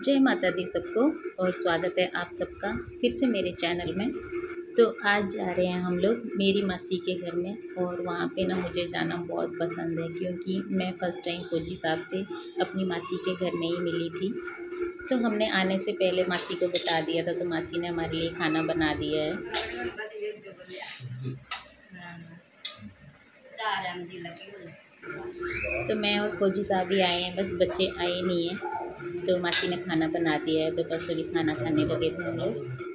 जय माता दी सबको और स्वागत है आप सबका फिर से मेरे चैनल में। तो आज जा रहे हैं हम लोग मेरी मासी के घर में और वहाँ पे ना मुझे जाना बहुत पसंद है क्योंकि मैं फ़र्स्ट टाइम फौजी साहब से अपनी मासी के घर में ही मिली थी। तो हमने आने से पहले मासी को बता दिया था, तो मासी ने हमारे लिए खाना बना दिया है। तो मैं और फौजी साहब ही आए हैं, बस बच्चे आए नहीं हैं। तो मासी ने खाना बना दिया है, तो बस अभी खाना खाने लगे थे हम लोग।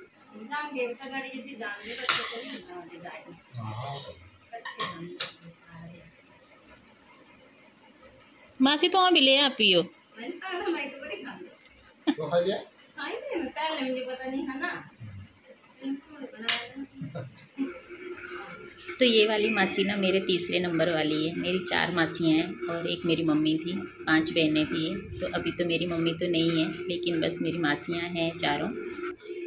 मासी तो भी ले आप पियो। तो ये वाली मासी ना मेरे तीसरे नंबर वाली है। मेरी 4 मासियाँ हैं और एक मेरी मम्मी थी, 5 बहनें थी। तो अभी तो मेरी मम्मी तो नहीं है, लेकिन बस मेरी मासियाँ हैं चारों।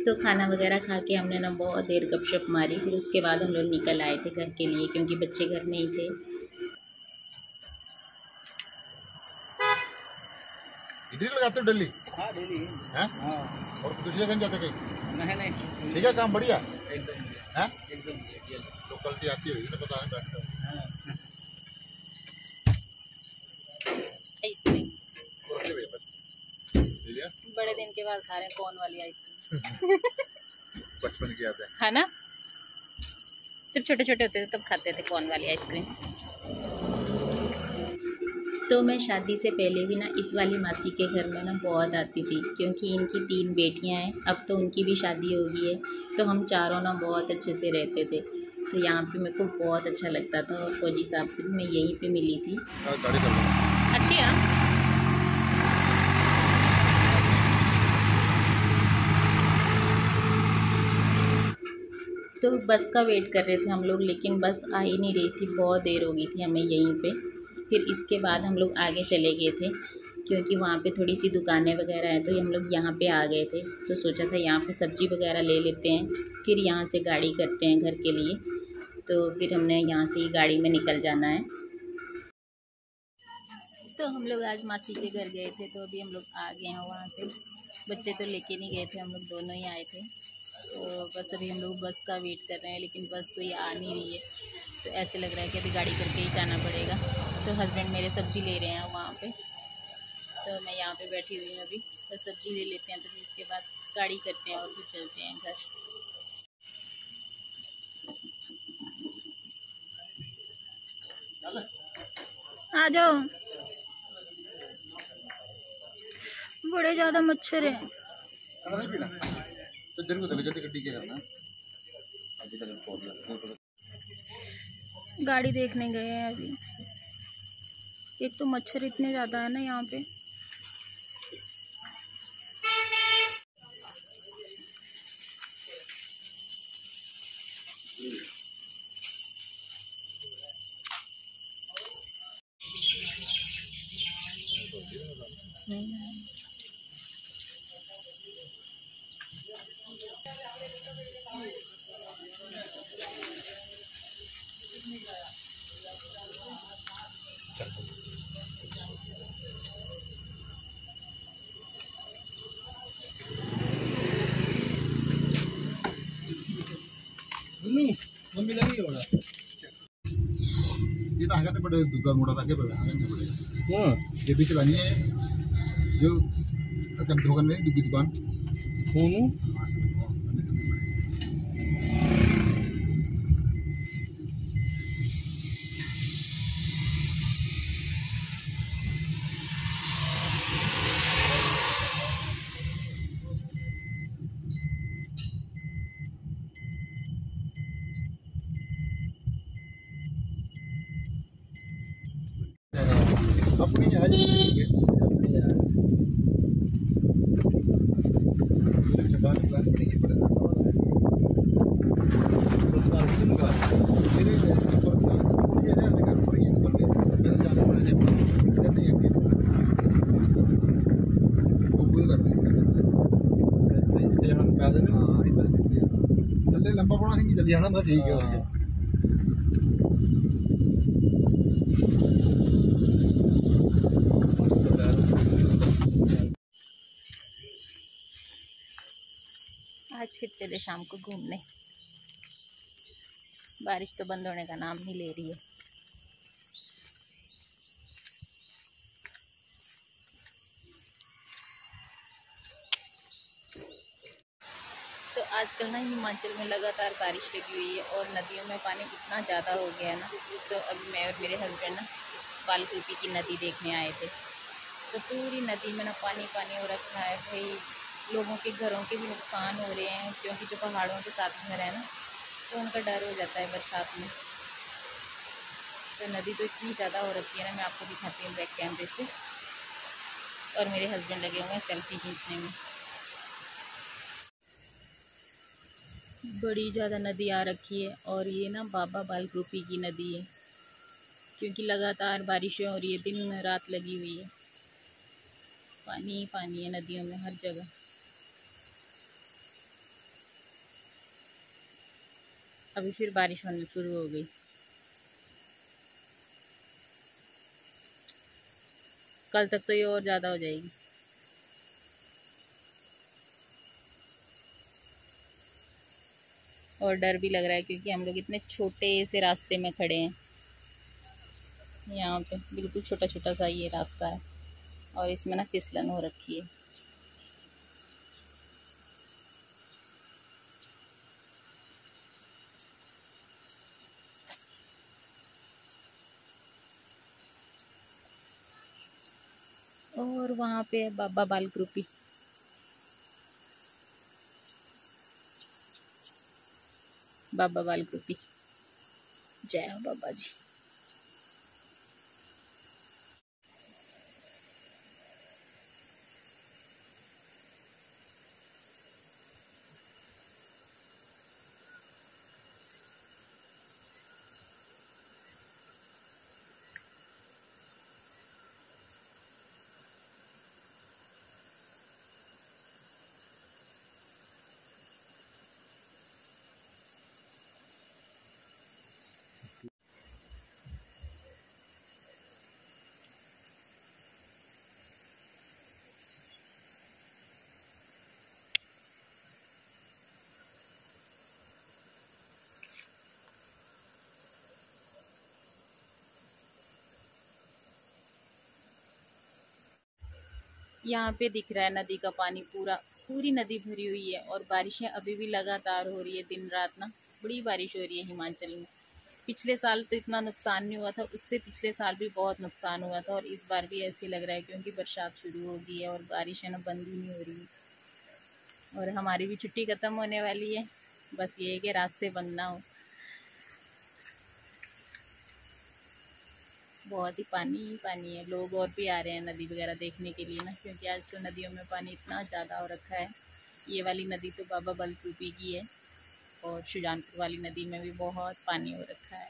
तो खाना वगैरह खा के हमने ना बहुत देर गपशप मारी। फिर उसके बाद हम लोग निकल आए थे घर के लिए क्योंकि बच्चे घर में ही थे। इधर लगाते हो दिल्ली? हाँ दिल्ली हैं? हाँ। और दूसरी जगह जाते कहीं? नहीं ठीक है, काम बढ़िया एकदम हैं? एकदम तो क्वालिटी आती होगी ना, बताने बैठता हूँ। आइसक्रीम रखिए भैया, बस ले लिया। बड़े दिन के बाद खा रहे हैं कौन वाली आइसक्रीम। बचपन की याद है ना, जब छोटे छोटे होते थे तब खाते थे कौन वाली आइसक्रीम। तो मैं शादी से पहले भी ना इस वाली मासी के घर में ना बहुत आती थी क्योंकि इनकी 3 बेटियां हैं। अब तो उनकी भी शादी हो गई है, तो हम चारों ना बहुत अच्छे से रहते थे। तो यहाँ पे मेरे को बहुत अच्छा लगता था और फौजी साहब से भी मैं यहीं पे मिली थी। गाड़ी कर लो। अच्छी है। तो बस का वेट कर रहे थे हम लोग, लेकिन बस आ ही नहीं रही थी, बहुत देर हो गई थी हमें यहीं पे। फिर इसके बाद हम लोग आगे चले गए थे क्योंकि वहाँ पे थोड़ी सी दुकानें वगैरह हैं, तो हम लोग यहाँ पे आ गए थे। तो सोचा था यहाँ पे सब्ज़ी वगैरह ले लेते हैं, फिर यहाँ से गाड़ी करते हैं घर के लिए। तो फिर हमने यहाँ से ही गाड़ी में निकल जाना है। तो हम लोग आज मासी के घर गए थे, तो अभी हम लोग आ गए हैं वहाँ से। बच्चे तो लेके नहीं गए थे, हम लोग दोनों ही आए थे। तो बस अभी हम लोग बस का वेट कर रहे हैं, लेकिन बस कोई आ नहीं रही है। तो ऐसे लग रहा है कि अभी गाड़ी करके ही जाना पड़ेगा। तो हस्बैंड मेरे सब्ज़ी ले रहे हैं वहाँ पे, तो मैं यहाँ पे बैठी हुई हूँ अभी। तो सब्ज़ी ले लेते हैं, तो फिर इसके बाद गाड़ी करते हैं और फिर चलते हैं घर। आ जाओ, बड़े ज़्यादा मच्छर हैं। नहीं पीना तो दिन को जल्दी गड्डी क्या करना अभी तक गाड़ी देखने गए हैं अभी। एक तो मच्छर इतने ज़्यादा है ना यहाँ पे। मम्मी लगी होगा। ये तो आगे बड़े दुकान मोड़ा आगे बढ़ा आगे बढ़े। ये भी चलानी है जो दुकान में दुकान अपनी है लंबा पड़ा जल्दी आना बस ठीक है। आज फिर चले शाम को घूमने। बारिश तो बंद होने का नाम नहीं ले रही है। तो आजकल ना हिमाचल में लगातार बारिश लगी हुई है और नदियों में पानी इतना ज़्यादा हो गया है ना, तो अभी मैं और मेरे हस्बैंड ना बालकृपी की नदी देखने आए थे। तो पूरी नदी में ना पानी पानी हो रखा है भाई। लोगों के घरों के भी नुकसान हो रहे हैं, क्योंकि जो पहाड़ों के साथ घर है ना, तो उनका डर हो जाता है बरसात में। तो नदी तो इतनी ज़्यादा हो रखी है ना, मैं आपको दिखाती हूँ बैक कैमरे से। और मेरे हस्बैंड लगे हुए हैं सेल्फी खींचने में। बड़ी ज़्यादा नदी आ रखी है और ये ना बाबा बालकृपी की नदी है, क्योंकि लगातार बारिशें हो रही है, दिन रात लगी हुई है। पानी ही पानी है नदियों में हर जगह। अभी फिर बारिश होनी शुरू हो गई। कल तक तो ये और ज़्यादा हो जाएगी। और डर भी लग रहा है, क्योंकि हम लोग इतने छोटे से रास्ते में खड़े हैं। यहाँ पे बिल्कुल छोटा छोटा सा ये रास्ता है और इसमें ना फिसलन हो रखी है। और वहाँ पे है बाबा बालकृपी। बाबा बालकृपी, जय हो बाबा जी। यहाँ पे दिख रहा है नदी का पानी पूरी नदी भरी हुई है और बारिशें अभी भी लगातार हो रही है दिन रात ना। बड़ी बारिश हो रही है हिमाचल में। पिछले साल तो इतना नुकसान नहीं हुआ था, उससे पिछले साल भी बहुत नुकसान हुआ था और इस बार भी ऐसे लग रहा है, क्योंकि बरसात शुरू हो गई है और बारिश है ना बंद ही नहीं हो रही है। और हमारी भी छुट्टी ख़त्म होने वाली है, बस ये है कि रास्ते बंद ना हो। बहुत ही पानी है। लोग और भी आ रहे हैं नदी वगैरह देखने के लिए ना, क्योंकि आजकल नदियों में पानी इतना ज़्यादा हो रखा है। ये वाली नदी तो बाबा बालकृपी की है और सुजानपुर वाली नदी में भी बहुत पानी हो रखा है।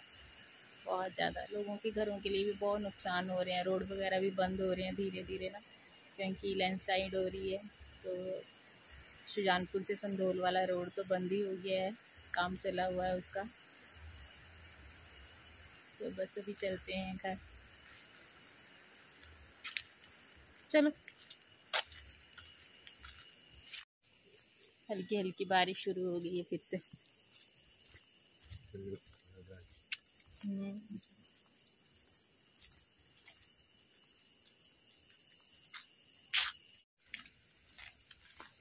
बहुत ज़्यादा लोगों के घरों के लिए भी बहुत नुकसान हो रहे हैं। रोड वगैरह भी बंद हो रहे हैं धीरे धीरे ना, क्योंकि लैंडस्लाइड हो रही है। तो सुजानपुर से संधोल वाला रोड तो बंद ही हो गया है, काम चला हुआ है उसका। तो बस अभी चलते हैं घर। चलो। हल्की हल्की बारिश शुरू हो गई है फिर से।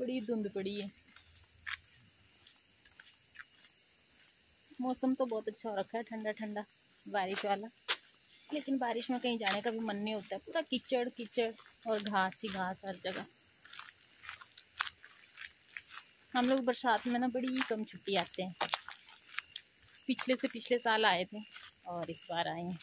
बड़ी धुंध पड़ी है। मौसम तो बहुत अच्छा हो रखा है, ठंडा ठंडा बारिश वाला, लेकिन बारिश में कहीं जाने का भी मन नहीं होता। पूरा कीचड़ कीचड़ और घास ही घास हर जगह। हम लोग बरसात में ना बड़ी कम छुट्टी आते हैं। पिछले से पिछले साल आए थे और इस बार आए हैं।